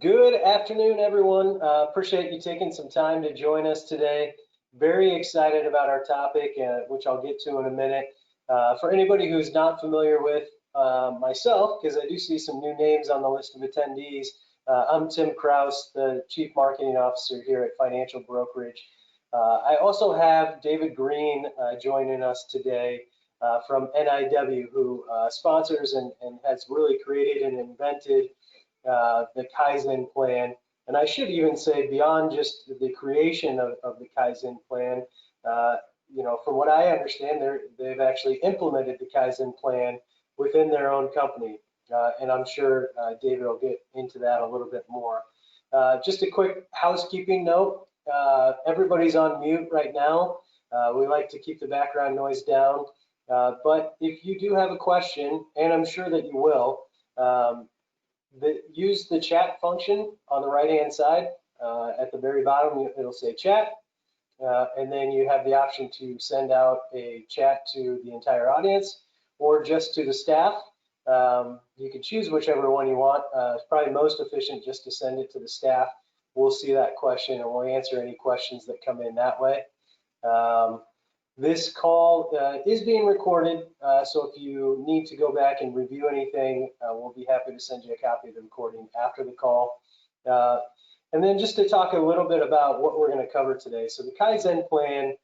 Good afternoon, everyone. Appreciate you taking some time to join us today. Very excited about our topic, which I'll get to in a minute. For anybody who's not familiar with myself, because I do see some new names on the list of attendees, I'm Tim Kraus, the Chief Marketing Officer here at Financial Brokerage. I also have David Green joining us today from NIW, who sponsors and has really created and invented the Kaizen plan. And I should even say beyond just the creation of the Kaizen plan, from what I understand, they've actually implemented the Kaizen plan within their own company. And I'm sure David will get into that a little bit more. Just a quick housekeeping note, everybody's on mute right now. We like to keep the background noise down. But if you do have a question, and I'm sure that you will, use the chat function on the right-hand side. At the very bottom, it'll say chat. And then you have the option to send out a chat to the entire audience or just to the staff. You can choose whichever one you want. It's probably most efficient just to send it to the staff. We'll see that question and we'll answer any questions that come in that way. This call is being recorded, so if you need to go back and review anything, we'll be happy to send you a copy of the recording after the call. And then just to talk a little bit about what we're going to cover today. So the Kaizen plan,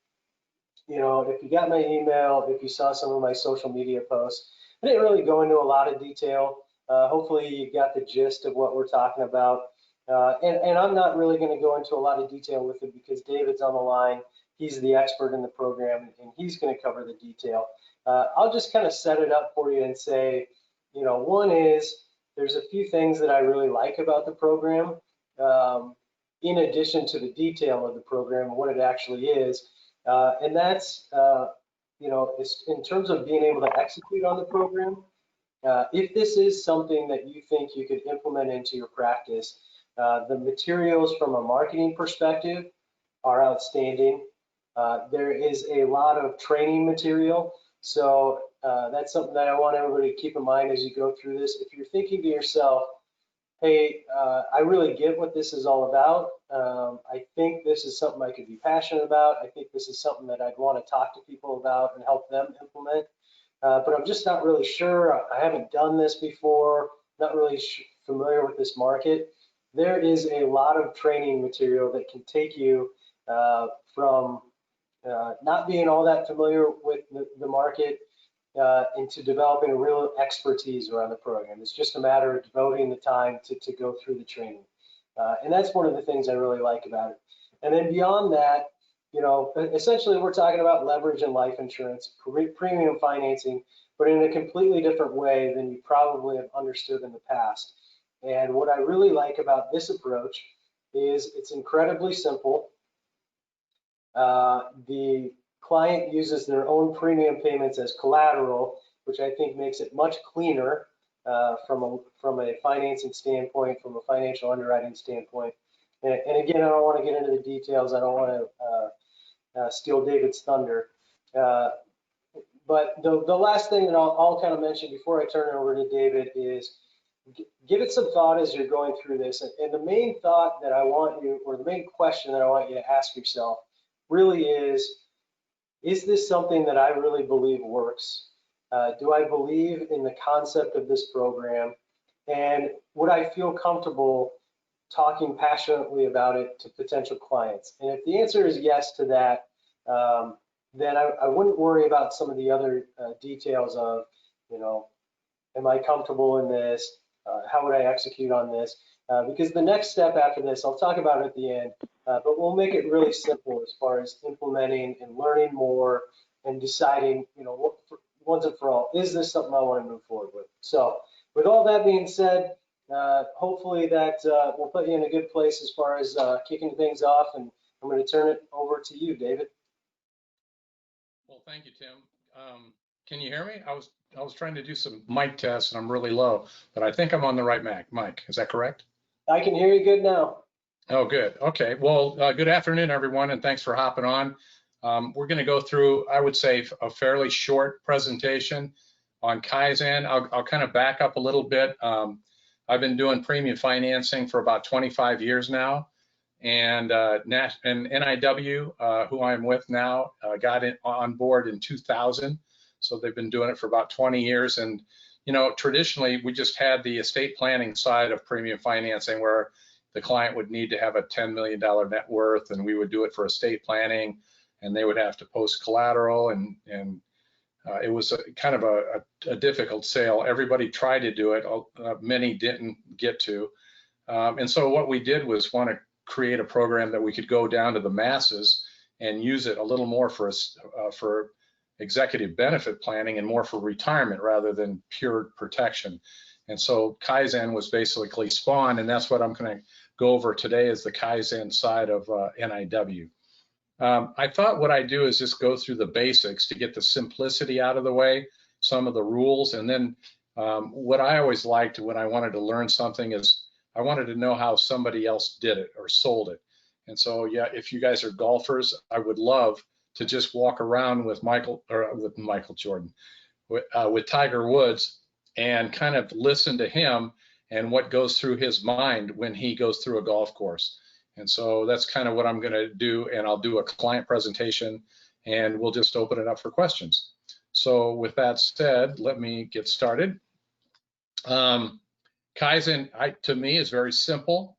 if you got my email, if you saw some of my social media posts, I didn't really go into a lot of detail. Hopefully you got the gist of what we're talking about. And I'm not really going to go into a lot of detail with it because David's on the line. He's the expert in the program, and he's going to cover the detail. I'll just kind of set it up for you and say, one is there's a few things that I really like about the program, in addition to the detail of the program and what it actually is. And that's, in terms of being able to execute on the program, if this is something that you think you could implement into your practice, the materials from a marketing perspective are outstanding. There is a lot of training material, so that's something that I want everybody to keep in mind as you go through this. If you're thinking to yourself, hey, I really get what this is all about. I think this is something I could be passionate about. I think this is something that I'd want to talk to people about and help them implement. But I'm just not really sure. I haven't done this before, not really familiar with this market. There is a lot of training material that can take you from not being all that familiar with the market into developing a real expertise around the program. It's just a matter of devoting the time to go through the training. And that's one of the things I really like about it. And then beyond that, essentially we're talking about leverage and life insurance, premium financing, but in a completely different way than you probably have understood in the past. And what I really like about this approach is it's incredibly simple. The client uses their own premium payments as collateral, which I think makes it much cleaner from a financing standpoint, from a financial underwriting standpoint. And again, I don't want to get into the details. I don't want to steal David's thunder. But the last thing that I'll kind of mention before I turn it over to David is give it some thought as you're going through this. And the main thought that I want you, or the main question that I want you to ask yourself really is this something that I really believe works? Do I believe in the concept of this program? And would I feel comfortable talking passionately about it to potential clients? And if the answer is yes to that, then I wouldn't worry about some of the other details of, am I comfortable in this? How would I execute on this? Because the next step after this, I'll talk about it at the end, but we'll make it really simple as far as implementing and learning more and deciding, once and for all, is this something I want to move forward with? So with all that being said, hopefully that will put you in a good place as far as kicking things off, and I'm going to turn it over to you, David. Well, thank you, Tim. Can you hear me? I was trying to do some mic tests and I'm really low, but I think I'm on the right mic. Is that correct? I can hear you good now. Oh, good. Okay. Well, good afternoon, everyone, and thanks for hopping on. We're going to go through, I would say, a fairly short presentation on Kaizen. I'll kind of back up a little bit. I've been doing premium financing for about 25 years now. And NIW, who I'm with now, got on board in 2000. So they've been doing it for about 20 years. And, you know, traditionally, we just had the estate planning side of premium financing where the client would need to have a $10 million net worth, and we would do it for estate planning, and they would have to post collateral, and it was kind of a difficult sale. Everybody tried to do it. Many didn't get to. And so what we did was want to create a program that we could go down to the masses and use it a little more for executive benefit planning and more for retirement rather than pure protection. And so Kaizen was basically spawned, and that's what I'm going to go over today is the Kaizen side of NIW. I thought what I do is just go through the basics to get the simplicity out of the way, some of the rules, and then what I always liked when I wanted to learn something is I wanted to know how somebody else did it or sold it. And so, yeah, if you guys are golfers, I would love to just walk around with Michael Jordan, with Tiger Woods, and kind of listen to him and what goes through his mind when he goes through a golf course. And so that's kind of what I'm going to do. And I'll do a client presentation and we'll just open it up for questions. So with that said, let me get started. Kaizen, to me, is very simple.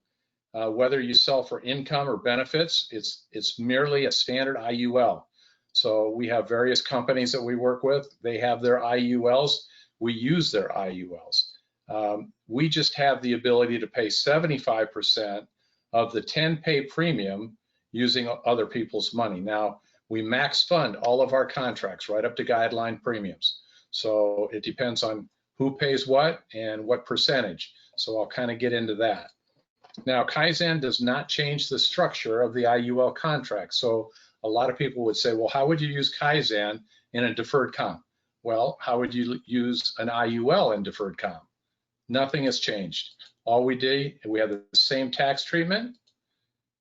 Whether you sell for income or benefits, it's merely a standard IUL. So we have various companies that we work with. They have their IULs. We use their IULs. We just have the ability to pay 75% of the 10-pay premium using other people's money. Now, we max fund all of our contracts right up to guideline premiums. So it depends on who pays what and what percentage. So I'll kind of get into that. Now, Kaizen does not change the structure of the IUL contract. So a lot of people would say, well, how would you use Kaizen in a deferred comp? Well, how would you use an IUL in deferred comp? Nothing has changed. All we did, we have the same tax treatment,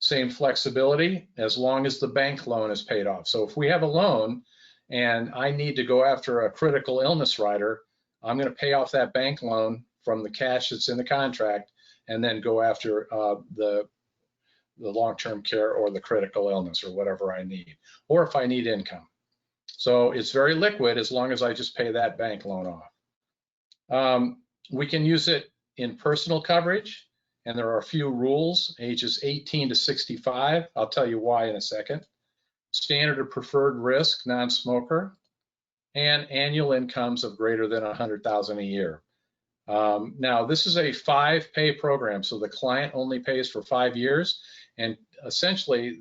same flexibility, as long as the bank loan is paid off. So if we have a loan and I need to go after a critical illness rider, I'm going to pay off that bank loan from the cash that's in the contract and then go after the long-term care or the critical illness or whatever I need, or if I need income. So it's very liquid as long as I just pay that bank loan off. We can use it in personal coverage, and there are a few rules, ages 18 to 65. I'll tell you why in a second. Standard or preferred risk, non-smoker, and annual incomes of greater than 100,000 a year. Now, this is a 5-pay program, so the client only pays for 5 years, and essentially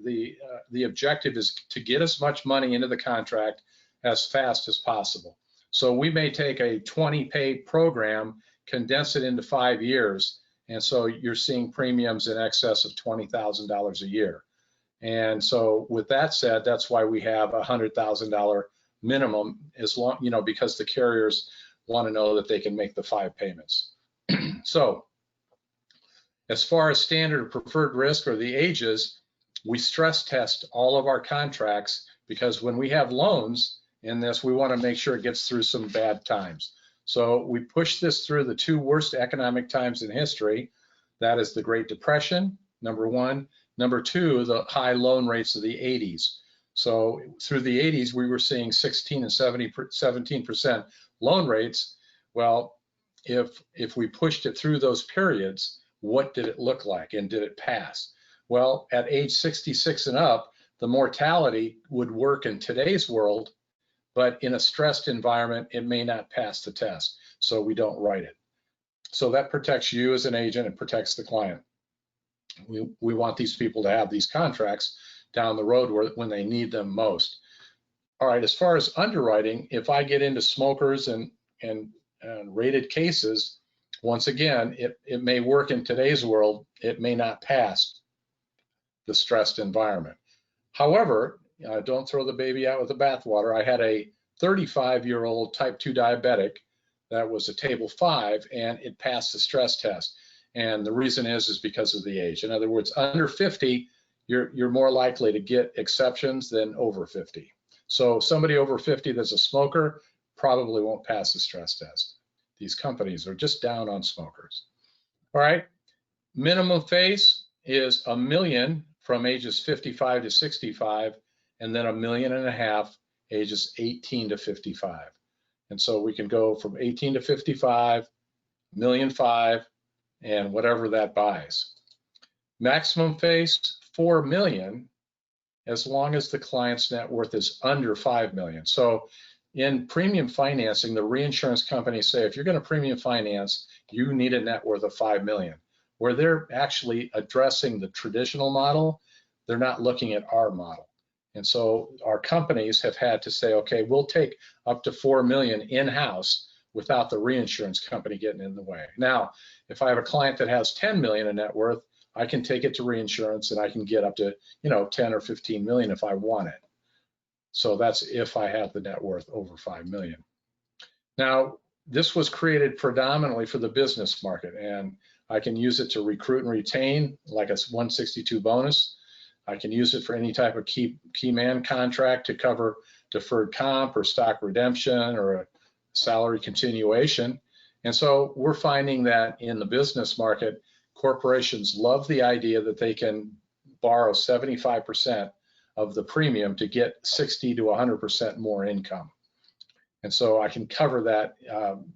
the objective is to get as much money into the contract as fast as possible. So we may take a 20-pay program, condense it into 5 years, and so you're seeing premiums in excess of $20,000 a year. And so with that said, that's why we have a $100,000 minimum, as long, you know, because the carriers want to know that they can make the 5 payments. So as far as standard or preferred risk or the ages, we stress test all of our contracts because when we have loans in this, we want to make sure it gets through some bad times. So we push this through the 2 worst economic times in history. That is the Great Depression, number 1. Number 2, the high loan rates of the 80s. So through the 80s, we were seeing 16 and 17% loan rates. Well, if we pushed it through those periods, what did it look like and did it pass? Well, at age 66 and up, the mortality would work in today's world, but in a stressed environment, it may not pass the test, so we don't write it. So that protects you as an agent and protects the client. We want these people to have these contracts down the road when they need them most. All right, as far as underwriting, if I get into smokers and rated cases, once again, it may work in today's world, it may not pass the stressed environment. However, don't throw the baby out with the bathwater. I had a 35-year-old type 2 diabetic that was a table 5, and it passed the stress test. And the reason is because of the age. In other words, under 50, you're more likely to get exceptions than over 50. So somebody over 50 that's a smoker probably won't pass the stress test. These companies are just down on smokers. All right, minimum face is $1 million from ages 55 to 65, and then $1.5 million ages 18 to 55. And so we can go from 18 to 55, $1.5 million, and whatever that buys. Maximum face, $4 million, as long as the client's net worth is under $5 million. So in premium financing, the reinsurance companies say, if you're going to premium finance, you need a net worth of $5 million. Where they're actually addressing the traditional model, they're not looking at our model. And so our companies have had to say, okay, we'll take up to $4 million in-house without the reinsurance company getting in the way. Now, if I have a client that has 10 million in net worth, I can take it to reinsurance and I can get up to, 10 or 15 million if I want it. So that's if I have the net worth over 5 million. Now, this was created predominantly for the business market, and I can use it to recruit and retain, like a 162 bonus. I can use it for any type of key man contract to cover deferred comp or stock redemption or a salary continuation. And so we're finding that in the business market, corporations love the idea that they can borrow 75% of the premium to get 60 to 100% more income. And so I can cover that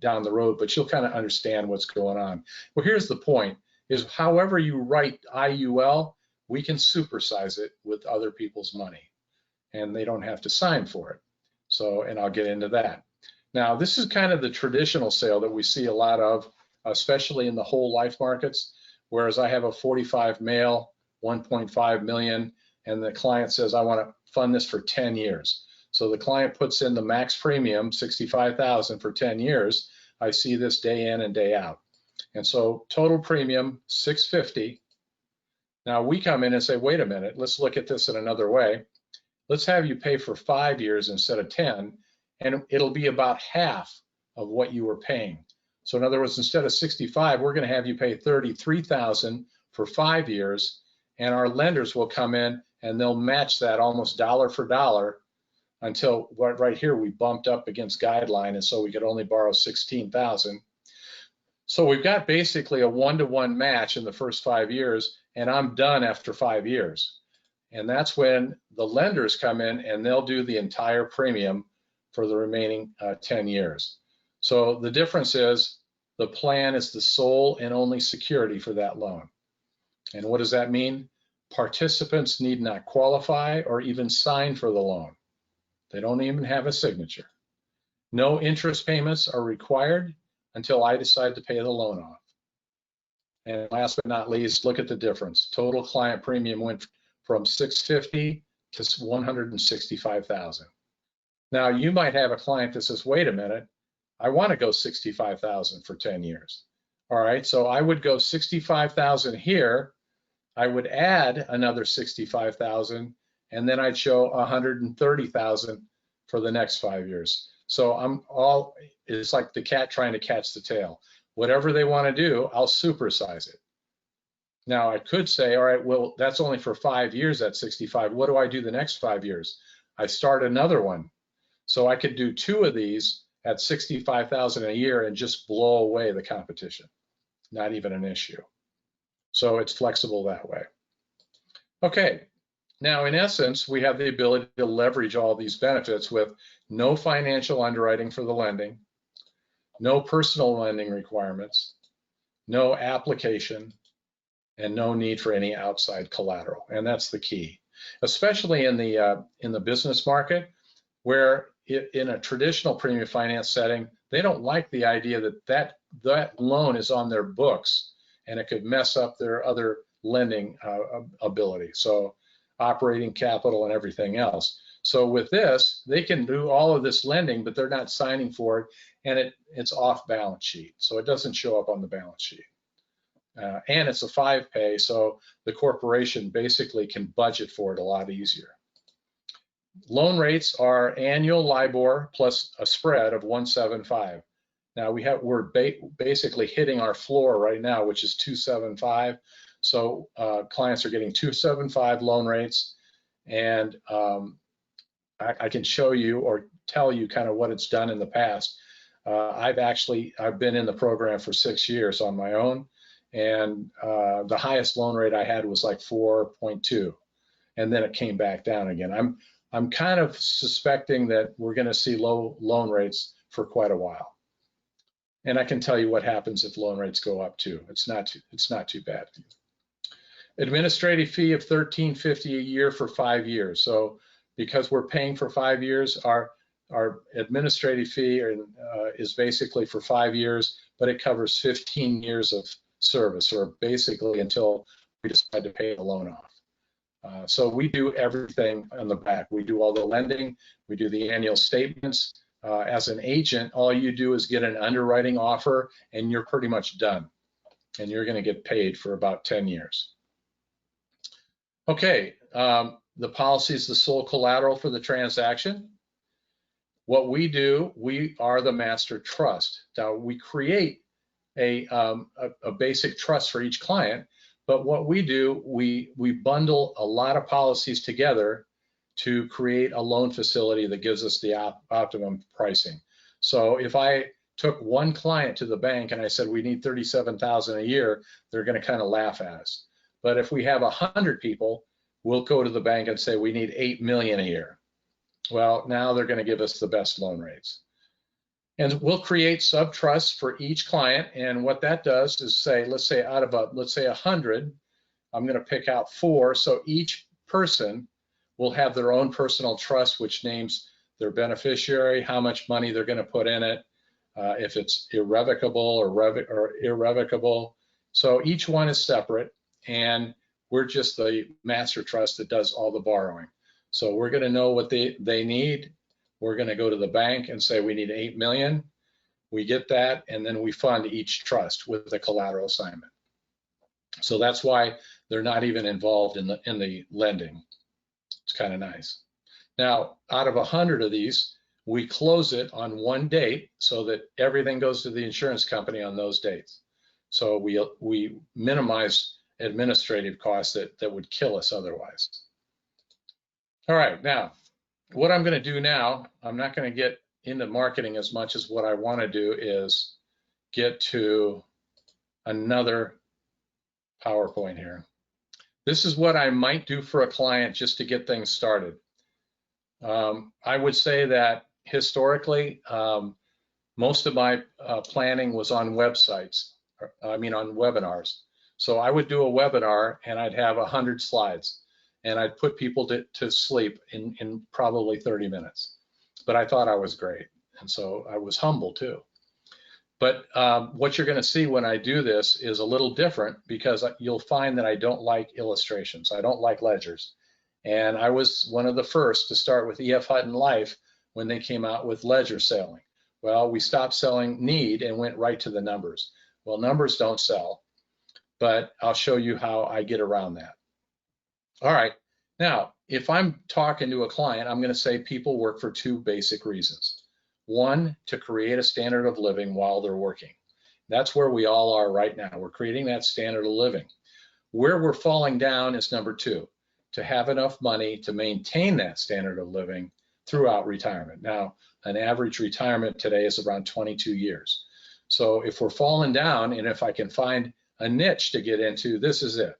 down the road, but you'll kind of understand what's going on. Well, here's the point, is however you write IUL, we can supersize it with other people's money, and they don't have to sign for it. So, and I'll get into that. Now, this is kind of the traditional sale that we see a lot of, especially in the whole life markets, whereas I have a 45 male, 1.5 million, and the client says, I want to fund this for 10 years. So the client puts in the max premium, 65,000 for 10 years. I see this day in and day out. And so total premium, 650. Now we come in and say, wait a minute, let's look at this in another way. Let's have you pay for 5 years instead of 10, and it'll be about half of what you were paying. So in other words, instead of 65, we're going to have you pay 33,000 for 5 years, and our lenders will come in and they'll match that almost dollar for dollar until right here we bumped up against guideline, and so we could only borrow 16,000. So we've got basically a one-to-one match in the first 5 years, and I'm done after 5 years. And that's when the lenders come in and they'll do the entire premium for the remaining 10 years. So the difference is the plan is the sole and only security for that loan. And what does that mean? Participants need not qualify or even sign for the loan. They don't even have a signature. No interest payments are required until I decide to pay the loan off. And last but not least, look at the difference. Total client premium went from 650 to 165,000. Now you might have a client that says, wait a minute, I want to go 65,000 for 10 years. All right, so I would go 65,000 here. I would add another 65,000, and then I'd show 130,000 for the next 5 years. So it's like the cat trying to catch the tail. Whatever they want to do, I'll supersize it. Now I could say, all right, well, that's only for 5 years at 65. What do I do the next 5 years? I start another one. So I could do 2 of these at 65,000 a year and just blow away the competition. Not even an issue. So it's flexible that way. Okay, now in essence, we have the ability to leverage all these benefits with no financial underwriting for the lending, no personal lending requirements, no application, and no need for any outside collateral. And that's the key, especially in the business market, where in a traditional premium finance setting, they don't like the idea that that loan is on their books and it could mess up their other lending ability. So operating capital and everything else. So with this, they can do all of this lending, but they're not signing for it, and it's off balance sheet. So it doesn't show up on the balance sheet. And it's a 5-pay, so the corporation basically can budget for it a lot easier. Loan rates are annual LIBOR plus a spread of 175. Now we're basically hitting our floor right now, which is 275. So clients are getting 275 loan rates, and I can show you or tell you kind of what it's done in the past. I've been in the program for 6 years on my own, and the highest loan rate I had was like 4.2, and then it came back down again. I'm kind of suspecting that we're going to see low loan rates for quite a while. And I can tell you what happens if loan rates go up too. It's not too bad. Administrative fee of $13.50 a year for 5 years. So because we're paying for 5 years, our administrative fee is basically for 5 years, but it covers 15 years of service, or basically until we decide to pay the loan off. So we do everything on the back. We do all the lending, we do the annual statements. As an agent, all you do is get an underwriting offer and you're pretty much done. And you're going to get paid for about 10 years. Okay, the policy is the sole collateral for the transaction. What we do, we are the master trust. Now, we create a basic trust for each client, but what we do, we bundle a lot of policies together to create a loan facility that gives us the optimum pricing. So if I took one client to the bank and I said we need $37,000 a year, they're going to kind of laugh at us. But if we have 100 people, we'll go to the bank and say we need $8 million a year. Well, now they're going to give us the best loan rates. And we'll create sub-trusts for each client. And what that does is say, let's say 100, I'm going to pick out 4. So each person will have their own personal trust, which names their beneficiary, how much money they're going to put in it, if it's irrevocable or irrevocable. So each one is separate, and we're just the master trust that does all the borrowing. So we're going to know what they need. We're going to go to the bank and say we need $8 million. We get that, and then we fund each trust with the collateral assignment. So that's why they're not even involved in the lending. It's kind of nice. Now, out of 100 of these, we close it on one date so that everything goes to the insurance company on those dates. So we minimize administrative costs that would kill us otherwise. All right, now, what I'm going to do now, I'm not going to get into marketing as much as what I want to do is get to another PowerPoint here. This is what I might do for a client just to get things started. I would say that historically, most of my planning was on websites, on webinars. So I would do a webinar and I'd have 100 slides and I'd put people to sleep in probably 30 minutes. But I thought I was great. And so I was humble too. But what you're going to see when I do this is a little different, because you'll find that I don't like illustrations. I don't like ledgers. And I was one of the first to start with E.F. Hutton Life when they came out with ledger selling. Well, we stopped selling need and went right to the numbers. Well, numbers don't sell, but I'll show you how I get around that. All right. Now, if I'm talking to a client, I'm going to say people work for 2 basic reasons. 1, to create a standard of living while they're working. That's where we all are right now. We're creating that standard of living. Where we're falling down is number 2, to have enough money to maintain that standard of living throughout retirement. Now, an average retirement today is around 22 years. So if we're falling down, and if I can find a niche to get into, this is it.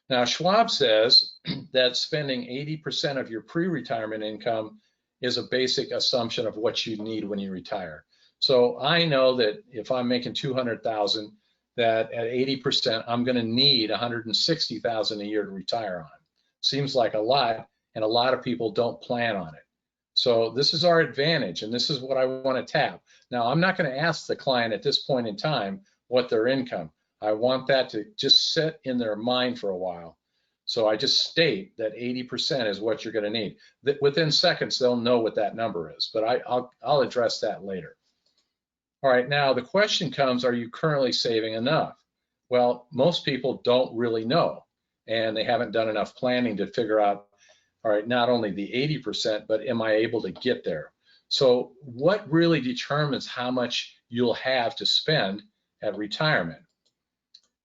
Now, Schwab says that spending 80% of your pre-retirement income is a basic assumption of what you need when you retire. So I know that if I'm making $200,000, that at 80%, I'm going to need $160,000 a year to retire on. Seems like a lot, and a lot of people don't plan on it. So this is our advantage, and this is what I want to tap. Now, I'm not going to ask the client at this point in time what their income. I want that to just sit in their mind for a while. So I just state that 80% is what you're going to need. Within seconds, they'll know what that number is, but I'll address that later. All right, now the question comes, are you currently saving enough? Well, most people don't really know, and they haven't done enough planning to figure out, all right, not only the 80%, but am I able to get there? So what really determines how much you'll have to spend at retirement?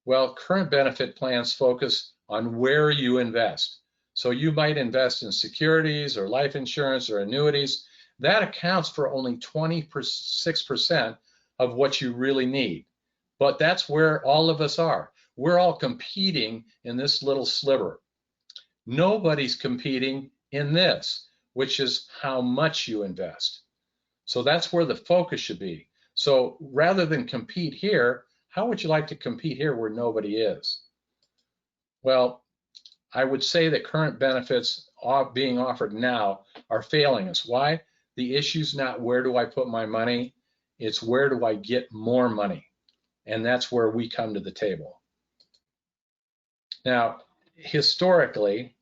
Well, current benefit plans focus on where you invest. So you might invest in securities or life insurance or annuities. That accounts for only 26% of what you really need. But that's where all of us are. We're all competing in this little sliver. Nobody's competing in this, which is how much you invest. So that's where the focus should be. So rather than compete here, how would you like to compete here where nobody is? Well, I would say that current benefits being offered now are failing us. Why? The issue's not where do I put my money, it's where do I get more money? And that's where we come to the table. Now, historically,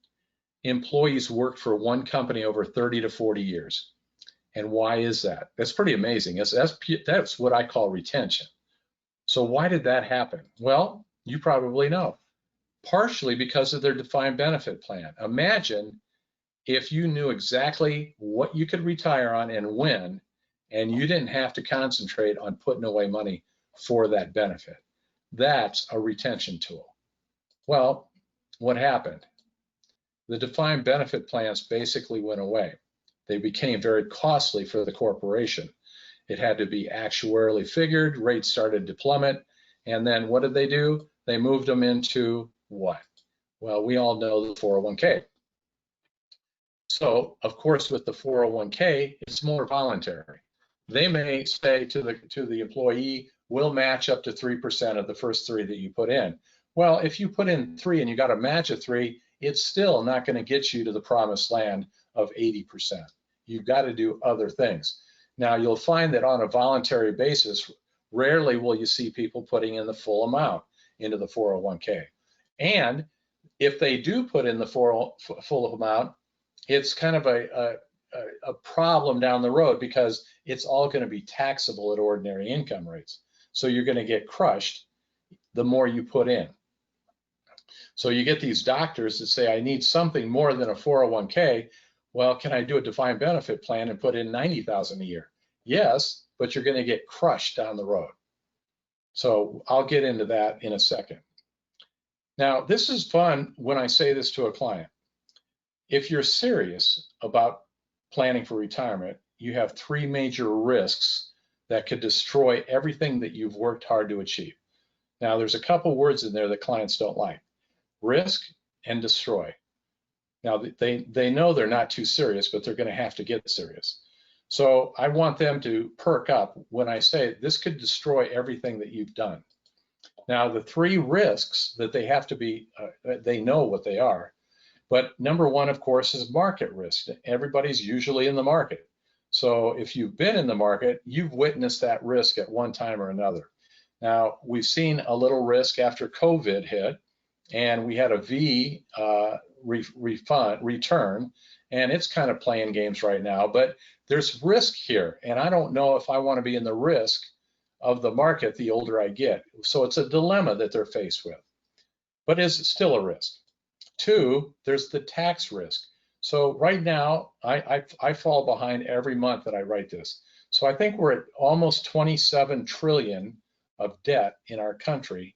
employees worked for one company over 30 to 40 years. And why is that? That's pretty amazing. That's what I call retention. So why did that happen? Well, you probably know. Partially because of their defined benefit plan. Imagine if you knew exactly what you could retire on and when, and you didn't have to concentrate on putting away money for that benefit. That's a retention tool. Well, what happened? The defined benefit plans basically went away. They became very costly for the corporation. It had to be actuarially figured, rates started to plummet, and then what did they do? They moved them into what? Well, we all know the 401k. So, of course, with the 401k, it's more voluntary. They may say to the employee, we'll match up to 3% of the first 3 that you put in. Well, if you put in 3 and you got a match of 3, it's still not going to get you to the promised land of 80%. You've got to do other things. Now, you'll find that on a voluntary basis, rarely will you see people putting in the full amount into the 401k. And if they do put in the full amount, it's kind of a problem down the road because it's all going to be taxable at ordinary income rates. So you're going to get crushed the more you put in. So you get these doctors that say, I need something more than a 401k. Well, can I do a defined benefit plan and put in $90,000 a year? Yes, but you're going to get crushed down the road. So I'll get into that in a second. Now, this is fun when I say this to a client. If you're serious about planning for retirement, you have 3 major risks that could destroy everything that you've worked hard to achieve. Now, there's a couple words in there that clients don't like: risk and destroy. Now, they know they're not too serious, but they're going to have to get serious. So I want them to perk up when I say this could destroy everything that you've done. Now, the 3 risks that they have to be, they know what they are. But number 1, of course, is market risk. Everybody's usually in the market. So if you've been in the market, you've witnessed that risk at one time or another. Now, we've seen a little risk after COVID hit, and we had a V return, and it's kind of playing games right now, but there's risk here, and I don't know if I want to be in the risk of the market the older I get. So it's a dilemma that they're faced with, but is it still a risk? 2, there's the tax risk. So right now, I fall behind every month that I write this. So I think we're at almost 27 trillion of debt in our country.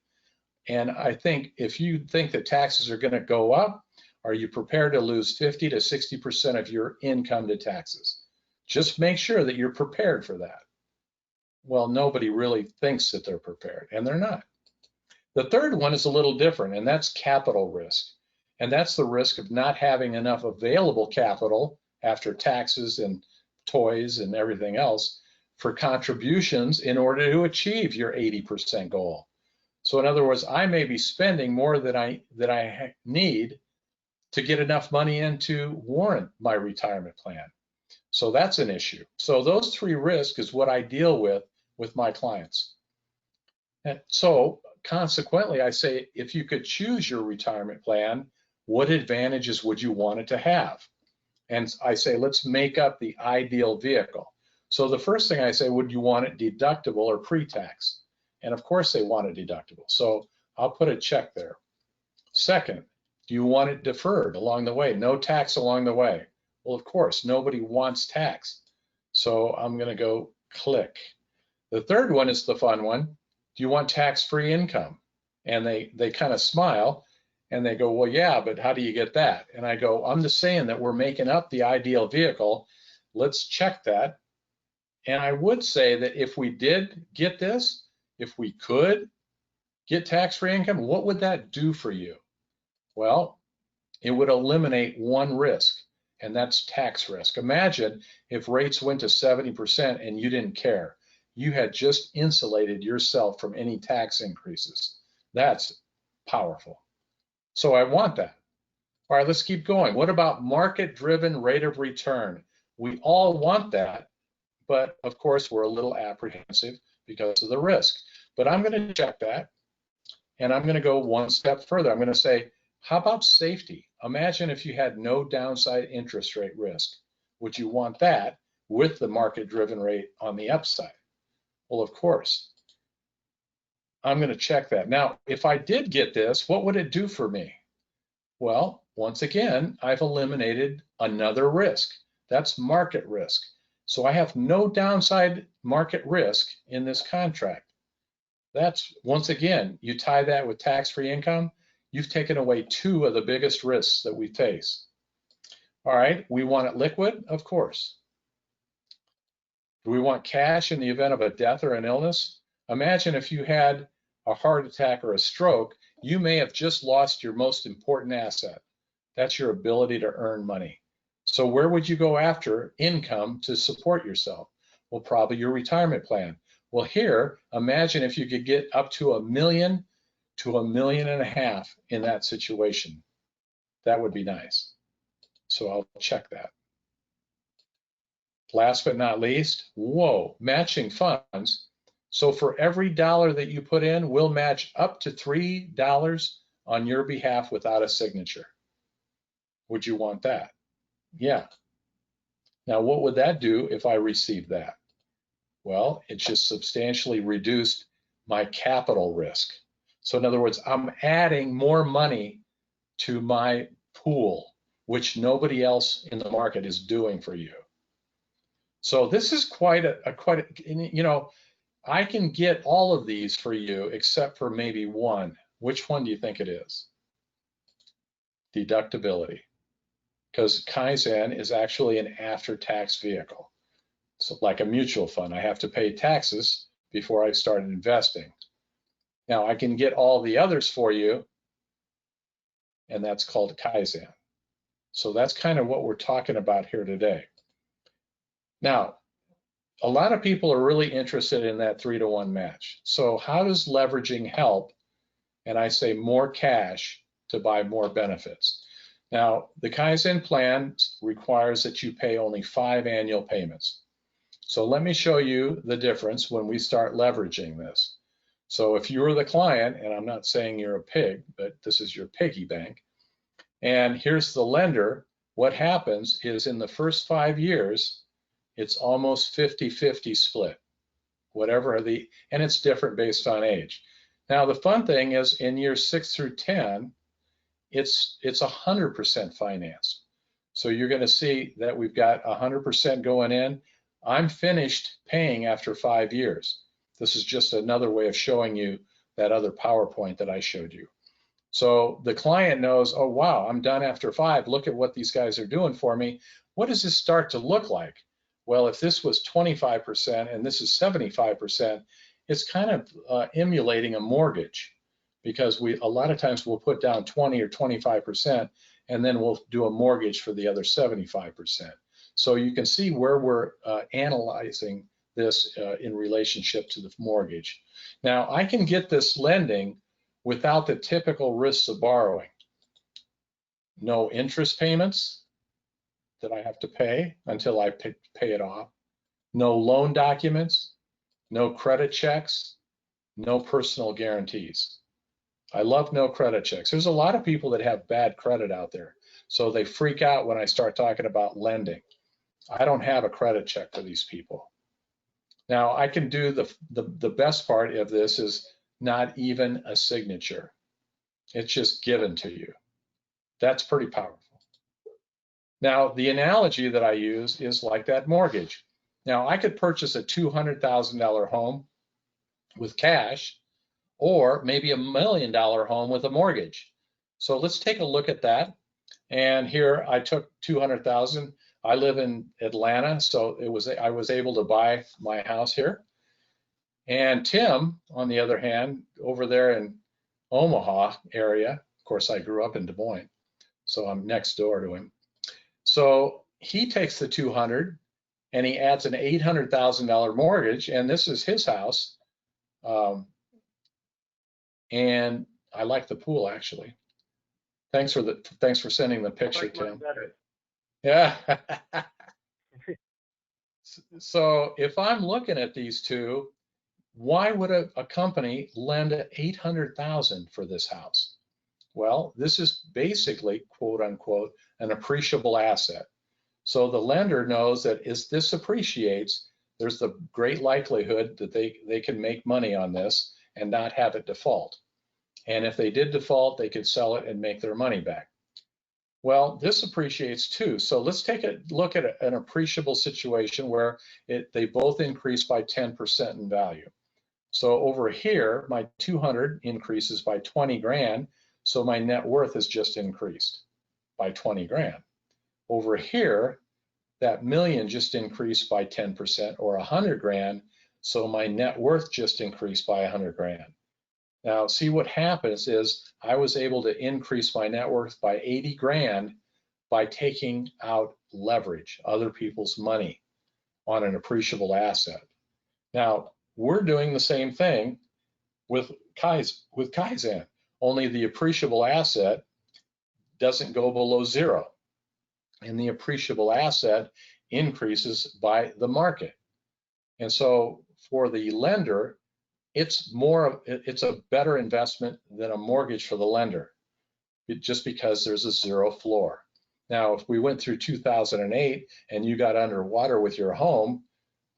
And I think if you think that taxes are going to go up, are you prepared to lose 50 to 60% of your income to taxes? Just make sure that you're prepared for that. Well, nobody really thinks that they're prepared, and they're not. The third one is a little different, and that's capital risk. And that's the risk of not having enough available capital after taxes and toys and everything else for contributions in order to achieve your 80% goal. So in other words, I may be spending more than I need to get enough money in to warrant my retirement plan. So that's an issue. So those 3 risks is what I deal with my clients. And so consequently, I say, if you could choose your retirement plan, what advantages would you want it to have? And I say, let's make up the ideal vehicle. So the first thing I say, would you want it deductible or pre-tax? And of course they want it deductible. So I'll put a check there. Second, do you want it deferred along the way? No tax along the way. Well, of course, nobody wants tax. So I'm going to go click. The third one is the fun one. Do you want tax-free income? And they kind of smile and they go, well, yeah, but how do you get that? And I go, I'm just saying that we're making up the ideal vehicle. Let's check that. And I would say that if we did get this, if we could get tax-free income, what would that do for you? Well, it would eliminate one risk, and that's tax risk. Imagine if rates went to 70% and you didn't care. You had just insulated yourself from any tax increases. That's powerful. So I want that. All right, let's keep going. What about market-driven rate of return? We all want that, but of course we're a little apprehensive because of the risk. But I'm going to check that, and I'm going to go one step further. I'm going to say, how about safety? Imagine if you had no downside interest rate risk. Would you want that with the market-driven rate on the upside? Well, of course. I'm going to check that. Now, if I did get this, what would it do for me? Well, once again, I've eliminated another risk. That's market risk. So I have no downside market risk in this contract. That's, once again, you tie that with tax-free income, you've taken away two of the biggest risks that we face. All right, we want it liquid, of course. Do we want cash in the event of a death or an illness? Imagine if you had a heart attack or a stroke, you may have just lost your most important asset. That's your ability to earn money. So where would you go after income to support yourself? Well, probably your retirement plan. Well, here, imagine if you could get up to $1 million to $1.5 million in that situation. That would be nice. So I'll check that. Last but not least, whoa, matching funds. So for every dollar that you put in, we'll match up to $3 on your behalf without a signature. Would you want that? Yeah. Now, what would that do if I received that? Well, it just substantially reduced my capital risk. So in other words, I'm adding more money to my pool, which nobody else in the market is doing for you. So this is quite a you know, I can get all of these for you except for maybe one. Which one do you think it is? Deductibility. Because Kaizen is actually an after-tax vehicle. So like a mutual fund, I have to pay taxes before I start investing. Now I can get all the others for you, and that's called Kaizen. So that's kind of what we're talking about here today. Now, a lot of people are really interested in that 3-to-1 match. So how does leveraging help? And I say more cash to buy more benefits. Now, the Kaizen plan requires that you pay only 5 annual payments. So let me show you the difference when we start leveraging this. So if you're the client, and I'm not saying you're a pig, but this is your piggy bank, and here's the lender, what happens is in the first 5 years, it's almost 50-50 split, whatever the, and it's different based on age. Now, the fun thing is in years 6 through 10, it's 100% financed. So you're going to see that we've got 100% going in. I'm finished paying after 5 years. This is just another way of showing you that other PowerPoint that I showed you. So the client knows, oh, wow, I'm done after 5. Look at what these guys are doing for me. What does this start to look like? Well, if this was 25% and this is 75%, it's kind of emulating a mortgage, because a lot of times we'll put down 20 or 25% and then we'll do a mortgage for the other 75%. So you can see where we're analyzing this in relationship to the mortgage. Now, I can get this lending without the typical risks of borrowing. No interest payments that I have to pay until I pay it off. No loan documents, no credit checks, no personal guarantees. I love no credit checks. There's a lot of people that have bad credit out there, so they freak out when I start talking about lending. I don't have a credit check for these people. Now, I can do the best part of this is not even a signature. It's just given to you. That's pretty powerful. Now, the analogy that I use is like that mortgage. Now, I could purchase a $200,000 home with cash, or maybe $1 million home with a mortgage. So let's take a look at that. And here I took 200,000. I live in Atlanta, so I was able to buy my house here. And Tim, on the other hand, over there in Omaha area, of course, I grew up in Des Moines, so I'm next door to him. So he takes the 200 and he adds an $800,000 mortgage, and this is his house. And I like the pool, actually. Thanks for sending the picture, Tim. Yeah. So if I'm looking at these two, why would a company lend $800,000 for this house? Well, this is basically, quote unquote, an appreciable asset. So the lender knows that as this appreciates, there's the great likelihood that they can make money on this and not have it default. And if they did default, they could sell it and make their money back. Well, this appreciates too. So let's take a look at an appreciable situation where they both increase by 10% in value. So over here, my 200 increases by 20 grand. So my net worth has just increased by 20 grand. Over here, that million just increased by 10% or 100 grand. So my net worth just increased by 100 grand. Now, see what happens is I was able to increase my net worth by 80 grand by taking out leverage, other people's money on an appreciable asset. Now, we're doing the same thing with Kaizen, only the appreciable asset doesn't go below zero, and the appreciable asset increases by the market. And so for the lender, it's a better investment than a mortgage for the lender, just because there's a zero floor. Now, if we went through 2008 and you got underwater with your home,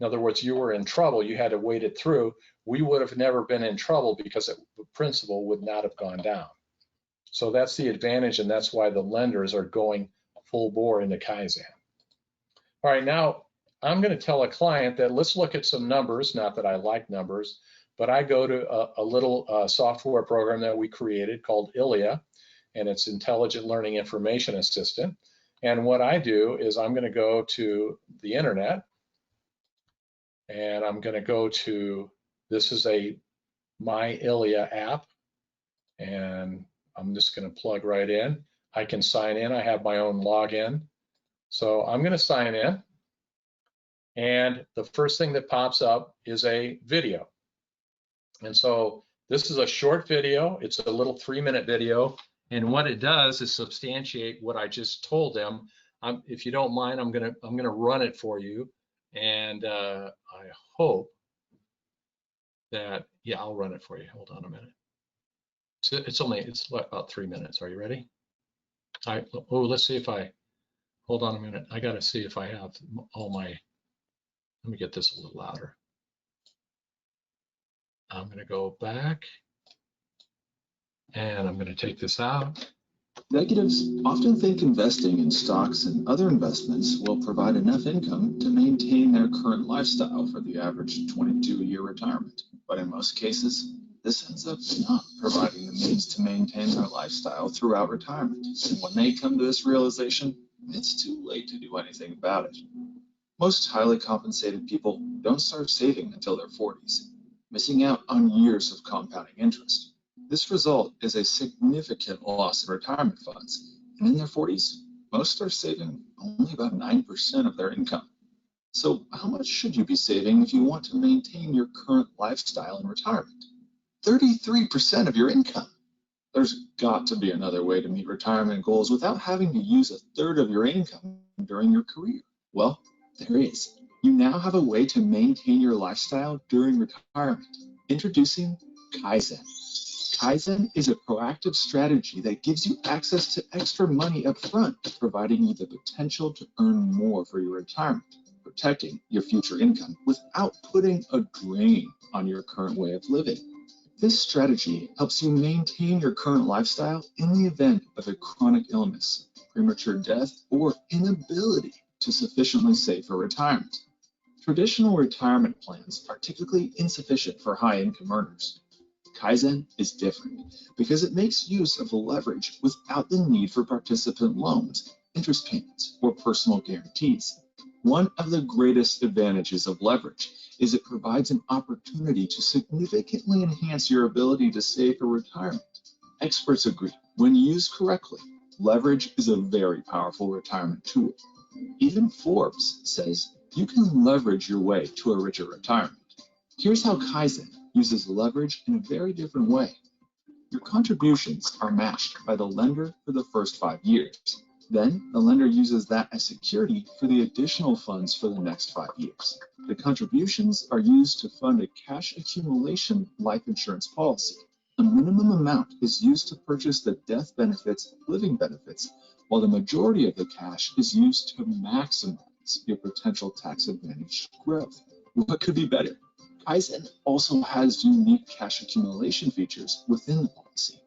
in other words, you were in trouble, you had to wait it through, we would have never been in trouble because the principal would not have gone down. So that's the advantage, and that's why the lenders are going full bore into Kaizen. All right, now I'm going to tell a client that let's look at some numbers, not that I like numbers, but I go to a little software program that we created called ILIA, and it's Intelligent Learning Information Assistant. And what I do is I'm going to go to the internet, and I'm going to go to, this is a My ILIA app, and I'm just going to plug right in. I can sign in. I have my own login. So I'm going to sign in, and the first thing that pops up is a video. And so this is a short video. It's a little 3-minute video. And what it does is substantiate what I just told them. If you don't mind, I'm gonna run it for you. And I hope that, yeah, I'll run it for you. Hold on a minute. It's about 3 minutes. Are you ready? Let's see if hold on a minute. I gotta see if I have all my, let me get this a little louder. I'm going to go back, and I'm going to take this out. Executives often think investing in stocks and other investments will provide enough income to maintain their current lifestyle for the average 22-year retirement. But in most cases, this ends up not providing the means to maintain their lifestyle throughout retirement. And when they come to this realization, it's too late to do anything about it. Most highly compensated people don't start saving until their 40s, missing out on years of compounding interest. This result is a significant loss of retirement funds, and in their 40s, most are saving only about 9% of their income. So how much should you be saving if you want to maintain your current lifestyle in retirement? 33% of your income. There's got to be another way to meet retirement goals without having to use 1/3 of your income during your career. Well, there is. You now have a way to maintain your lifestyle during retirement. Introducing Kaizen. Kaizen is a proactive strategy that gives you access to extra money up front, providing you the potential to earn more for your retirement, protecting your future income without putting a drain on your current way of living. This strategy helps you maintain your current lifestyle in the event of a chronic illness, premature death, or inability to sufficiently save for retirement. Traditional retirement plans are typically insufficient for high-income earners. Kaizen is different because it makes use of leverage without the need for participant loans, interest payments, or personal guarantees. One of the greatest advantages of leverage is it provides an opportunity to significantly enhance your ability to save for retirement. Experts agree, when used correctly, leverage is a very powerful retirement tool. Even Forbes says you can leverage your way to a richer retirement. Here's how Kaizen uses leverage in a very different way. Your contributions are matched by the lender for the first 5 years. Then the lender uses that as security for the additional funds for the next 5 years. The contributions are used to fund a cash accumulation life insurance policy. A minimum amount is used to purchase the death benefits, living benefits, while the majority of the cash is used to maximize your potential tax advantage growth. What could be better? Kaizen also has unique cash accumulation features within the policy.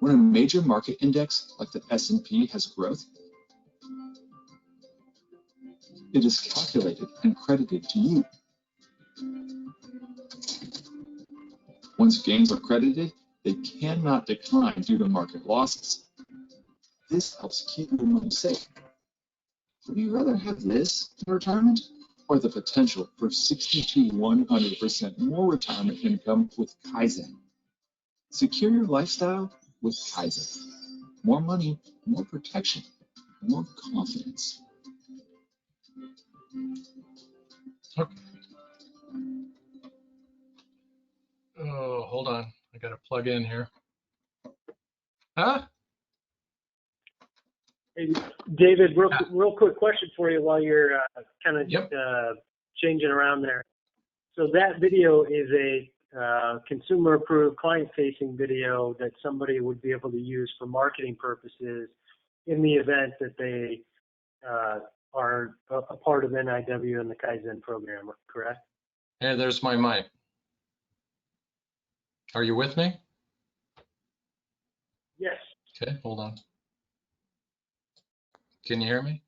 When a major market index like the S&P has growth, it is calculated and credited to you. Once gains are credited, they cannot decline due to market losses. This helps keep your money safe. Would you rather have this in retirement or the potential for 60 to 100% more retirement income with Kaizen? Secure your lifestyle with Kaizen. More money, more protection, more confidence. Okay. Oh, hold on. I got to plug in here. Huh? Hey, David, real quick question for you while you're kind of changing around there. So that video is a consumer-approved, client-facing video that somebody would be able to use for marketing purposes in the event that they are a part of NIW and the Kaizen program, correct? Hey, there's my mic. Are you with me? Yes. Okay, hold on. Can you hear me?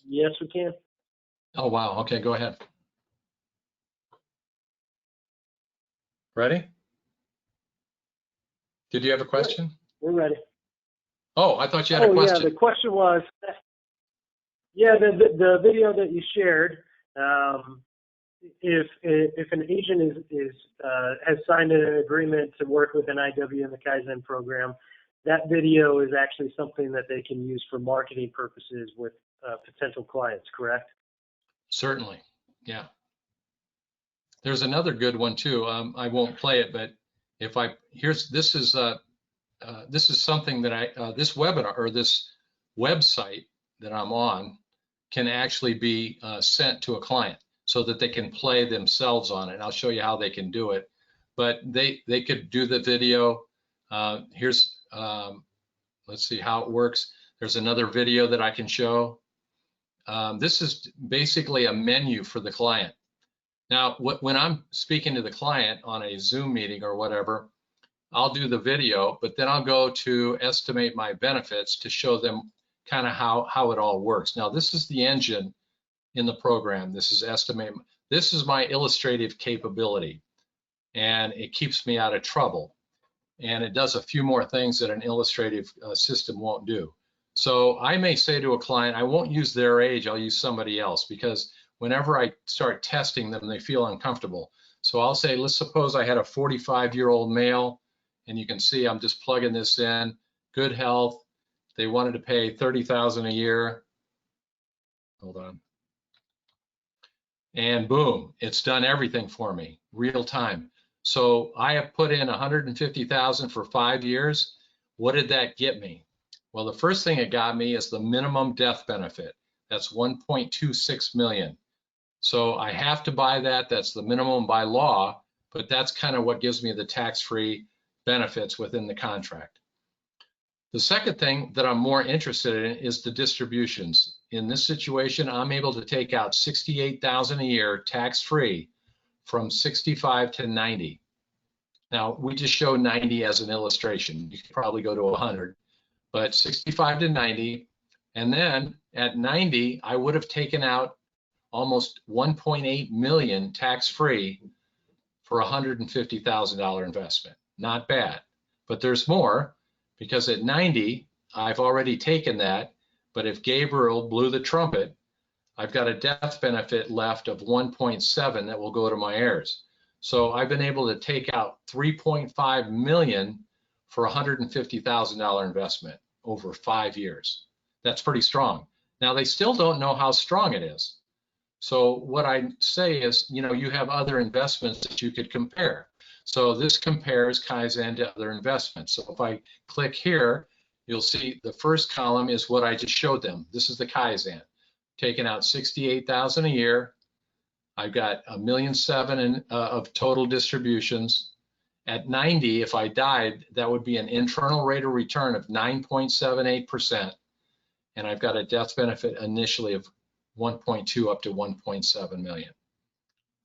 Yes, we can. Oh, wow. Okay, go ahead. Ready? Did you have a question? We're ready. Oh, I thought you had a question. Yeah, the question was, the video that you shared, if an agent has signed an agreement to work with NIW and the Kaizen program, that video is actually something that they can use for marketing purposes with potential clients, correct? Certainly, yeah. There's another good one too. I won't play it, but this is something that this webinar or this website that I'm on can actually be sent to a client so that they can play themselves on it. And I'll show you how they can do it. But they could do the video. Let's see how it works. There's another video that I can show. This is basically a menu for the client. Now, when I'm speaking to the client on a Zoom meeting or whatever, I'll do the video, but then I'll go to estimate my benefits to show them kind of how it all works. Now, this is the engine in the program. This is estimate. This is my illustrative capability, and it keeps me out of trouble. And it does a few more things that an illustrative system won't do. So I may say to a client, I won't use their age, I'll use somebody else, because whenever I start testing them, they feel uncomfortable. So I'll say, let's suppose I had a 45-year-old male, and you can see I'm just plugging this in, good health. They wanted to pay $30,000 a year. Hold on. And boom, it's done everything for me, real time. So I have put in $150,000 for 5 years. What did that get me? Well, the first thing it got me is the minimum death benefit. That's $1.26 million. So I have to buy that. That's the minimum by law, but that's kind of what gives me the tax-free benefits within the contract. The second thing that I'm more interested in is the distributions. In this situation, I'm able to take out $68,000 a year tax-free from 65 to 90. Now, we just show 90 as an illustration. You could probably go to 100, but 65 to 90. And then at 90, I would have taken out almost 1.8 million tax-free for a $150,000 investment. Not bad, but there's more, because at 90, I've already taken that, but if Gabriel blew the trumpet, I've got a death benefit left of 1.7 that will go to my heirs. So I've been able to take out 3.5 million for a $150,000 investment over 5 years. That's pretty strong. Now they still don't know how strong it is. So what I say is, you have other investments that you could compare. So this compares Kaizen to other investments. So if I click here, you'll see the first column is what I just showed them. This is the Kaizen, taking out 68,000 a year. I've got $1.7 million of total distributions. At 90, if I died, that would be an internal rate of return of 9.78%. And I've got a death benefit initially of 1.2 up to 1.7 million.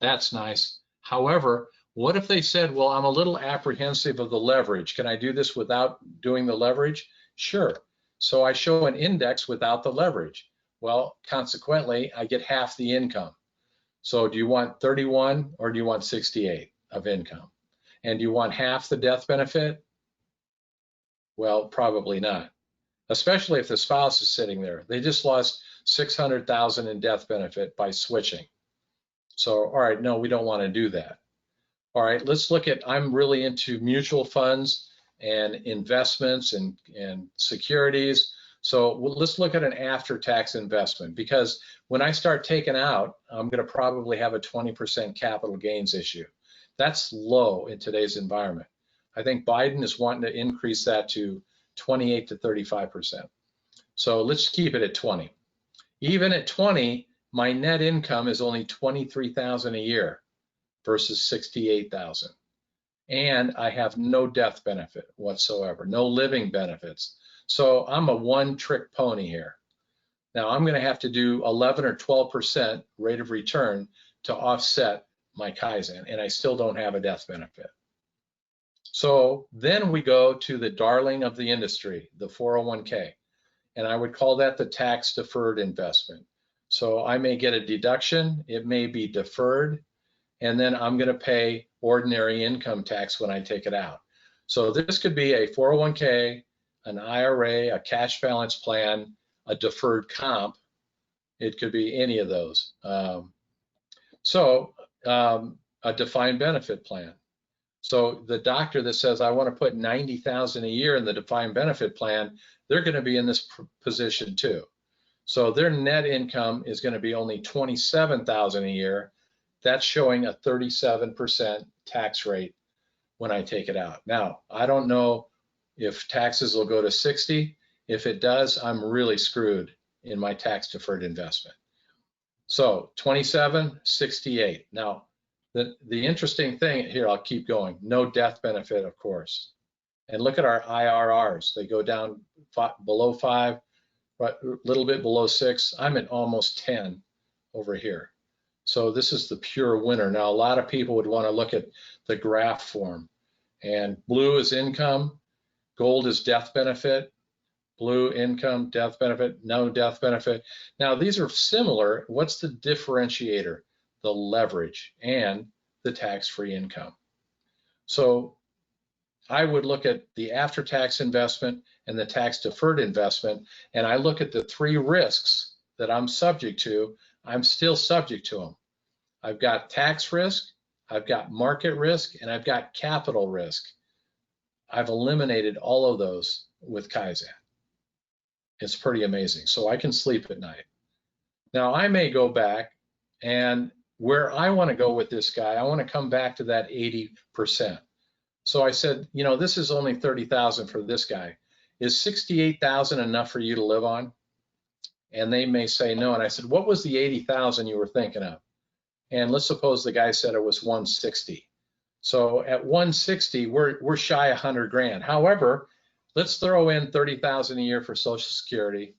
That's nice. However, what if they said, well, I'm a little apprehensive of the leverage. Can I do this without doing the leverage? Sure. So I show an index without the leverage. Well, consequently, I get half the income. So do you want 31 or do you want 68 of income? And do you want half the death benefit? Well, probably not, especially if the spouse is sitting there. They just lost 600,000 in death benefit by switching. So, all right, no, we don't want to do that. All right, let's look at, I'm really into mutual funds and investments and securities. So let's look at an after-tax investment, because when I start taking out, I'm going to probably have a 20% capital gains issue. That's low in today's environment. I think Biden is wanting to increase that to 28 to 35%. So let's keep it at 20. Even at 20, my net income is only 23,000 a year versus 68,000. And I have no death benefit whatsoever, no living benefits. So I'm a one-trick pony here. Now I'm going to have to do 11 or 12% rate of return to offset my Kaizen, and I still don't have a death benefit. So then we go to the darling of the industry, the 401k, and I would call that the tax deferred investment. So I may get a deduction, it may be deferred, and then I'm going to pay ordinary income tax when I take it out. So this could be a 401k, an IRA, a cash balance plan, a deferred comp. It could be any of those. A defined benefit plan. So the doctor that says, I want to put 90,000 a year in the defined benefit plan, they're going to be in this position too. So their net income is going to be only 27,000 a year. That's showing a 37% tax rate when I take it out. Now, I don't know if taxes will go to 60. If it does, I'm really screwed in my tax deferred investment. So 27, 68. Now, the interesting thing here, I'll keep going, no death benefit, of course. And look at our IRRs. They go down below 5, right, a little bit below 6. I'm at almost 10 over here. So this is the pure winner. Now, a lot of people would want to look at the graph form. And blue is income, gold is death benefit, blue income, death benefit, no death benefit. Now, these are similar. What's the differentiator? The leverage and the tax-free income. So I would look at the after-tax investment and the tax-deferred investment, and I look at the 3 risks that I'm subject to. I'm still subject to them. I've got tax risk, I've got market risk, and I've got capital risk. I've eliminated all of those with Kaizen. It's pretty amazing. So I can sleep at night. Now I may go back, and where I want to go with this guy, I want to come back to that 80%. So I said, this is only 30,000 for this guy. Is 68,000 enough for you to live on? And they may say no. And I said, what was the 80,000 you were thinking of? And let's suppose the guy said it was 160. So at 160, we're shy 100 grand. However, let's throw in 30,000 a year for Social Security,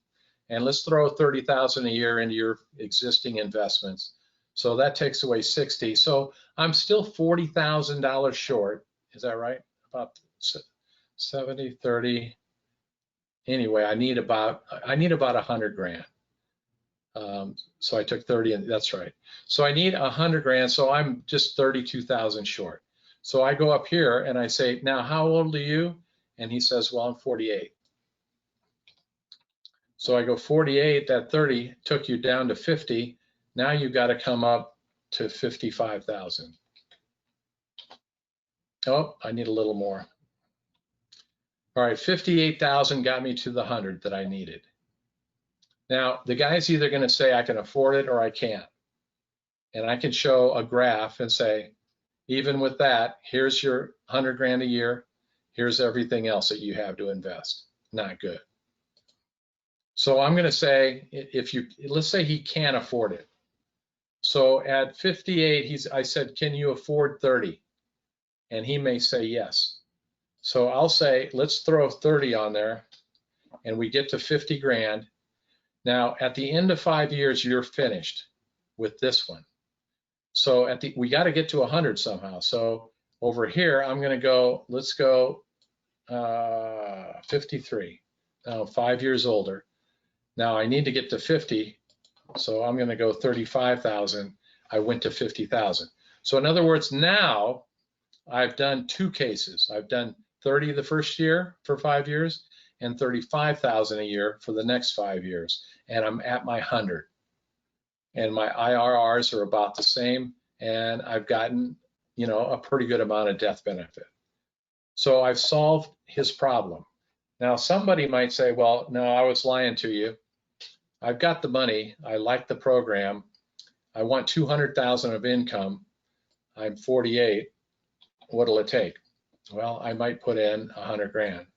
and let's throw 30,000 a year into your existing investments. So that takes away 60. So I'm still $40,000 short. Is that right? About 70, 30. Anyway, I need about 100 grand. So I took 30, and that's right. So I need 100 grand. So I'm just 32,000 short. So I go up here and I say, now how old are you? And he says, well, I'm 48. So I go 48, that 30 took you down to 50. Now you've got to come up to 55,000. Oh, I need a little more. All right, 58,000 got me to the 100 that I needed. Now, the guy's either going to say I can afford it or I can't. And I can show a graph and say, even with that, here's your 100 grand a year. Here's everything else that you have to invest. Not good. So I'm going to say, let's say he can't afford it. So at 58, I said, can you afford 30? And he may say yes. So I'll say, let's throw 30 on there, and we get to 50 grand. Now, at the end of 5 years, you're finished with this one. So we got to get to 100 somehow. So over here, I'm going to go, let's go 53. Now, 5 years older. Now I need to get to 50. So I'm going to go 35,000. I went to 50,000. So in other words, now I've done two cases. I've done 30 the first year for 5 years and 35,000 a year for the next 5 years. And I'm at my 100. And my IRRs are about the same. And I've gotten, a pretty good amount of death benefit. So I've solved his problem. Now somebody might say, well, no, I was lying to you. I've got the money. I like the program. I want 200,000 of income. I'm 48. What'll it take? Well, I might put in 100 grand.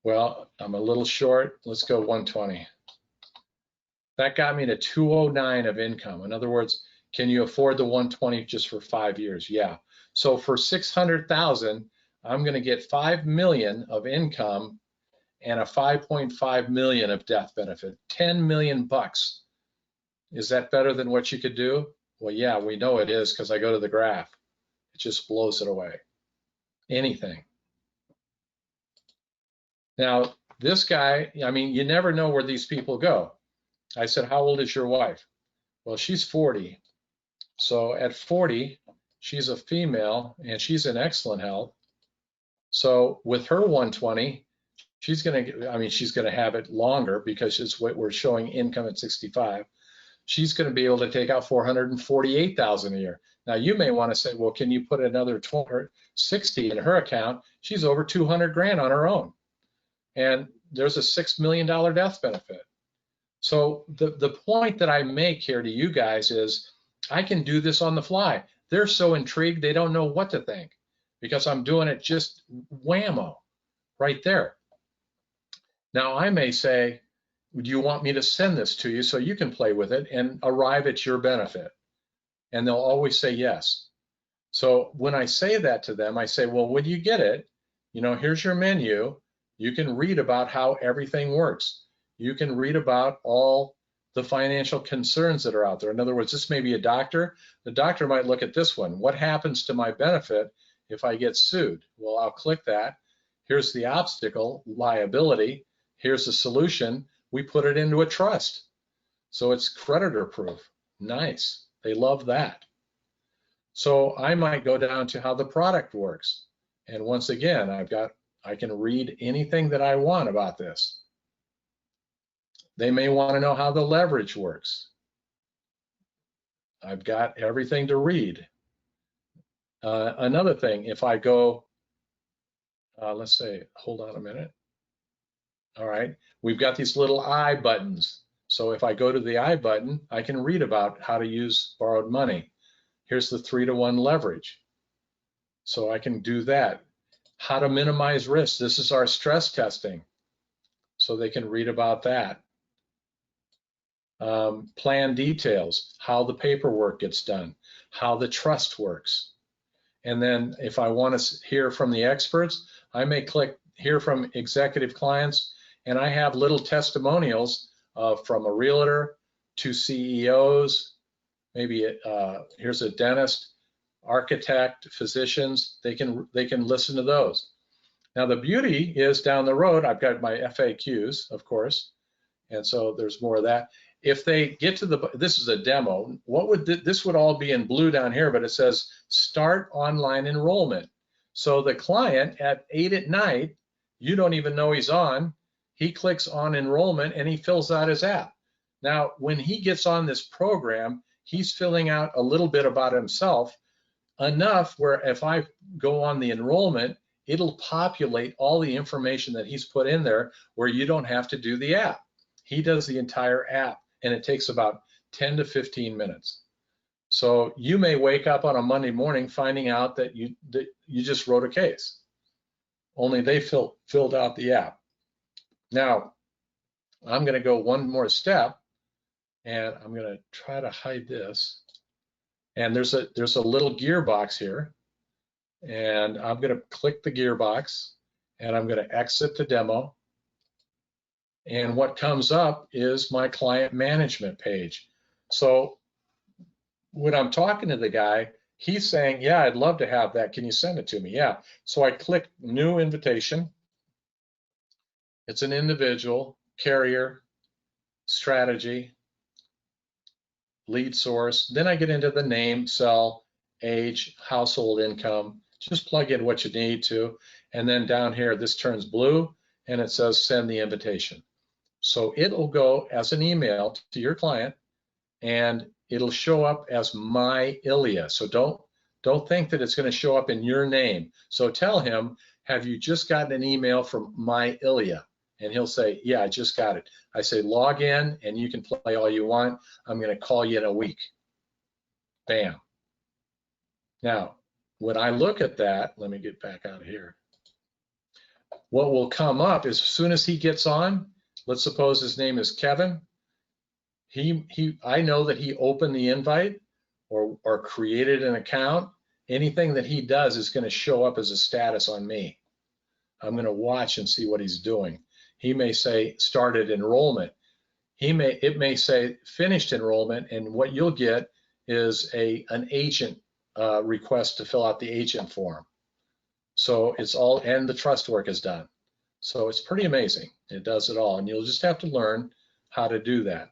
Well, I'm a little short. Let's go 120. That got me to 209 of income. In other words, can you afford the 120 just for 5 years? Yeah. So for 600,000, I'm going to get 5 million of income and a 5.5 million of death benefit. 10 million bucks. Is that better than what you could do? Well, yeah, we know it is because I go to the graph. It just blows it away. Anything. Now, this guy, I mean, you never know where these people go. I said, how old is your wife? Well, she's 40. So at 40, she's a female and she's in excellent health. So with her 120, she's going to have it longer because it's what we're showing income at 65. She's going to be able to take out 448,000 a year. Now you may want to say, well, can you put another 60 in her account? She's over 200 grand on her own. And there's a $6 million death benefit. So the point that I make here to you guys is I can do this on the fly. They're so intrigued, they don't know what to think because I'm doing it just whammo right there. Now I may say, do you want me to send this to you so you can play with it and arrive at your benefit? And they'll always say yes. So when I say that to them, I say, well, when you get it, here's your menu. You can read about how everything works. You can read about all the financial concerns that are out there. In other words, this may be a doctor. The doctor might look at this one. What happens to my benefit if I get sued? Well, I'll click that. Here's the obstacle, liability. Here's the solution. We put it into a trust. So it's creditor proof. Nice. They love that. So I might go down to how the product works. And once again, I can read anything that I want about this. They may want to know how the leverage works. I've got everything to read. Another thing, if I go, let's say, hold on a minute. All right, we've got these little I buttons. So if I go to the I button, I can read about how to use borrowed money. Here's the 3-to-1 leverage. So I can do that. How to minimize risk. This is our stress testing. So they can read about that. Plan details, how the paperwork gets done, how the trust works. And then if I want to hear from the experts, I may click hear from executive clients, and I have little testimonials from a realtor to CEOs, maybe here's a dentist, architect, physicians. They can listen to those. Now the beauty is down the road, I've got my FAQs, of course, and so there's more of that. If they get to this is a demo, this would all be in blue down here, but it says start online enrollment. So the client at 8 at night, you don't even know he's on, he clicks on enrollment and he fills out his app. Now, when he gets on this program, he's filling out a little bit about himself, enough where if I go on the enrollment, it'll populate all the information that he's put in there where you don't have to do the app. He does the entire app, and it takes about 10 to 15 minutes. So you may wake up on a Monday morning finding out that you just wrote a case, only they filled out the app. Now, I'm going to go one more step, and I'm going to try to hide this. And there's a little gearbox here, and I'm going to click the gearbox, and I'm going to exit the demo. And what comes up is my client management page. So when I'm talking to the guy, he's saying, yeah, I'd love to have that. Can you send it to me? Yeah. So I click new invitation. It's an individual, carrier, strategy, lead source. Then I get into the name, cell, age, household income. Just plug in what you need to. And then down here, this turns blue and it says send the invitation. So it'll go as an email to your client and it'll show up as my ILIA. So don't think that it's going to show up in your name. So tell him, have you just gotten an email from my ILIA? And he'll say, yeah, I just got it. I say, log in and you can play all you want. I'm going to call you in a week. Bam. Now, when I look at that, let me get back out of here. What will come up is as soon as he gets on, let's suppose his name is Kevin. I know that he opened the invite or created an account. Anything that he does is going to show up as a status on me. I'm going to watch and see what he's doing. He may say started enrollment. It may say finished enrollment, and what you'll get is an agent request to fill out the agent form. So it's all, and the trust work is done. So it's pretty amazing. It does it all, and you'll just have to learn how to do that.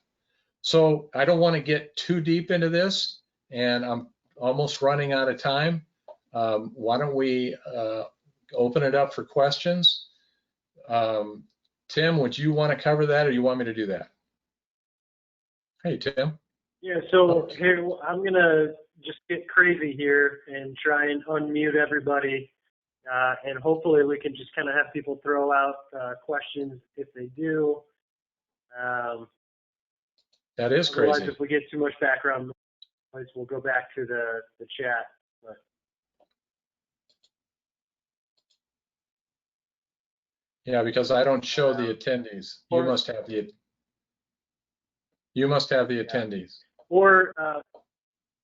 So I don't want to get too deep into this, and I'm almost running out of time. Why don't we open it up for questions? Tim, would you want to cover that, or you want me to do that? Hey, Tim. Yeah, so here, I'm going to just get crazy here and try and unmute everybody. And hopefully we can just kind of have people throw out questions if they do. That is crazy. Otherwise, if we get too much background noise, we'll go back to the chat. But. Yeah, because I don't show the attendees. You must have the attendees. Or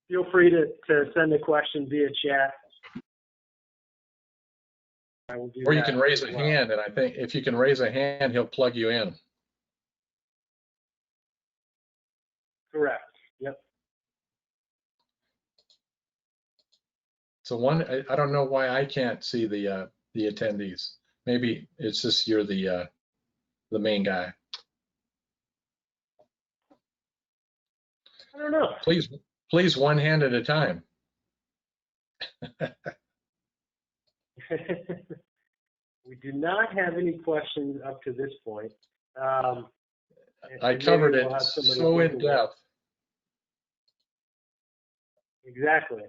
feel free to send a question via chat. I will do or you that can raise a hand, and I think if you can raise a hand, he'll plug you in. Correct. Yep. So I don't know why I can't see the attendees. Maybe it's just you're the main guy. I don't know. Please, one hand at a time. We do not have any questions up to this point. I covered it so in depth. Exactly.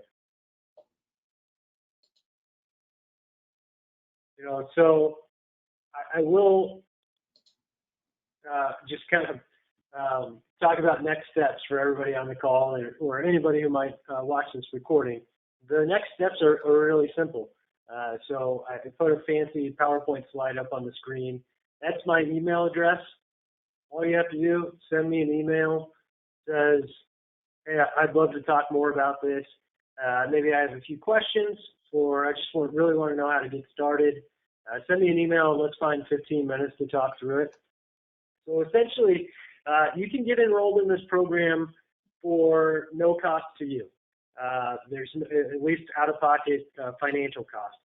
You know, so I will just kind of talk about next steps for everybody on the call or anybody who might watch this recording. The next steps are really simple. So I put a fancy PowerPoint slide up on the screen. That's my email address. All you have to do, send me an email. Says, hey, I'd love to talk more about this. Maybe I have a few questions, or I just really want to know how to get started. Send me an email and let's find 15 minutes to talk through it. So essentially, you can get enrolled in this program for no cost to you. There's at least out-of-pocket financial cost.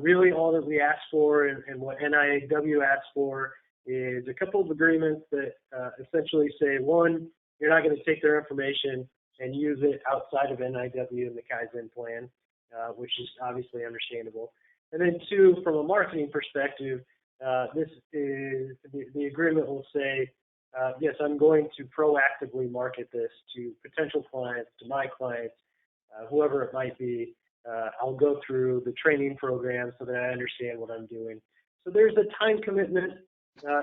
Really all that we ask for and what NIW asks for is a couple of agreements that essentially say, one, you're not going to take their information and use it outside of NIW and the Kaizen plan, which is obviously understandable. And then two, from a marketing perspective, this is the agreement will say, yes, I'm going to proactively market this to potential clients, to my clients, whoever it might be. I'll go through the training program so that I understand what I'm doing. So there's a time commitment,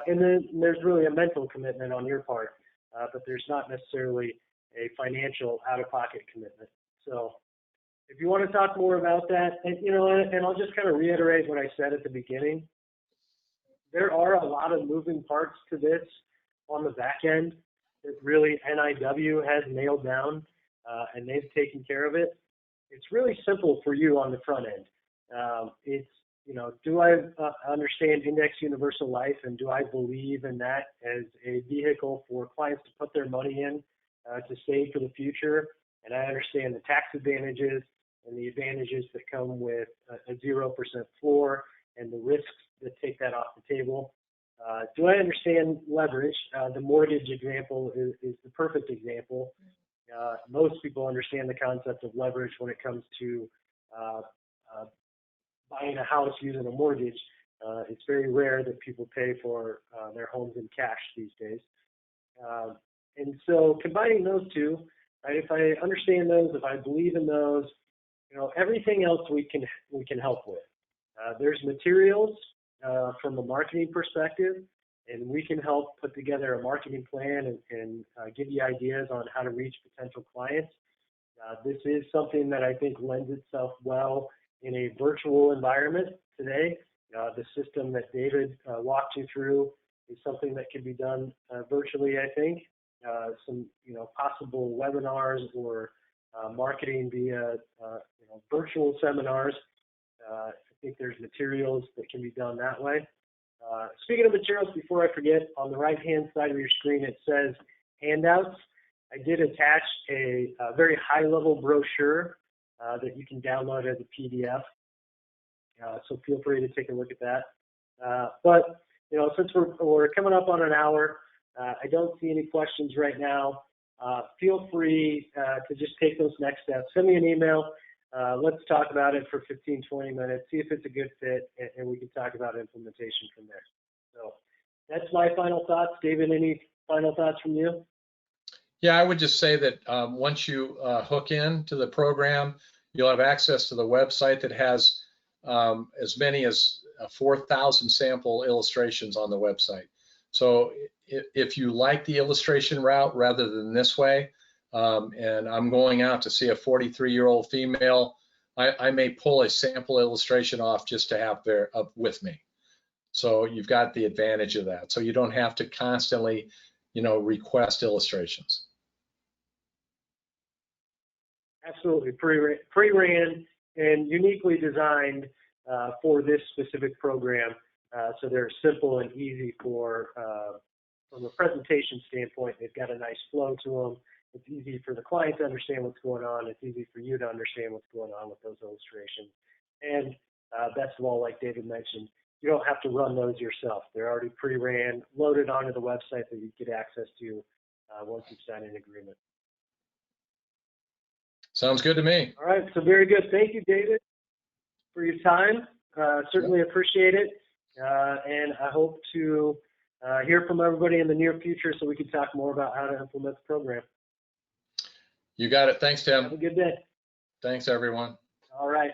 and then there's really a mental commitment on your part, but there's not necessarily a financial out-of-pocket commitment. So if you want to talk more about that, and I'll just kind of reiterate what I said at the beginning, there are a lot of moving parts to this on the back end that really NIW has nailed down, and they've taken care of it. It's really simple for you on the front end. It's, do I understand Index Universal Life, and do I believe in that as a vehicle for clients to put their money in to save for the future? And I understand the tax advantages and the advantages that come with a 0% floor and the risks that take that off the table. Do I understand leverage? The mortgage example is the perfect example. Most people understand the concept of leverage when it comes to buying a house using a mortgage. It's very rare that people pay for their homes in cash these days. And so combining those two, right, if I understand those, if I believe in those, everything else we can help with. There's materials from a marketing perspective, and we can help put together a marketing plan and give you ideas on how to reach potential clients. This is something that I think lends itself well in a virtual environment today. The system that David walked you through is something that can be done virtually, I think. Some possible webinars or marketing via virtual seminars. I think there's materials that can be done that way. Speaking of materials, before I forget, on the right-hand side of your screen it says handouts. I did attach a very high-level brochure that you can download as a PDF. So feel free to take a look at that. But since we're coming up on an hour, I don't see any questions right now. Feel free to just take those next steps. Send me an email. Let's talk about it for 15, 20 minutes, see if it's a good fit, and we can talk about implementation from there. So that's my final thoughts. David, any final thoughts from you? Yeah, I would just say that once you hook into the program, you'll have access to the website that has as many as 4,000 sample illustrations on the website. So if you like the illustration route rather than this way, and I'm going out to see a 43-year-old female, I may pull a sample illustration off just to have there with me. So you've got the advantage of that. So you don't have to constantly, request illustrations. Absolutely, pre-ran and uniquely designed for this specific program. So they're simple and easy for, from a presentation standpoint, they've got a nice flow to them. It's easy for the client to understand what's going on. It's easy for you to understand what's going on with those illustrations. And best of all, like David mentioned, you don't have to run those yourself. They're already pre-ran, loaded onto the website that you get access to once you've signed an agreement. Sounds good to me. All right, so very good. Thank you, David, for your time. Certainly appreciate it. And I hope to hear from everybody in the near future so we can talk more about how to implement the program. You got it. Thanks, Tim. Have a good day. Thanks, everyone. All right.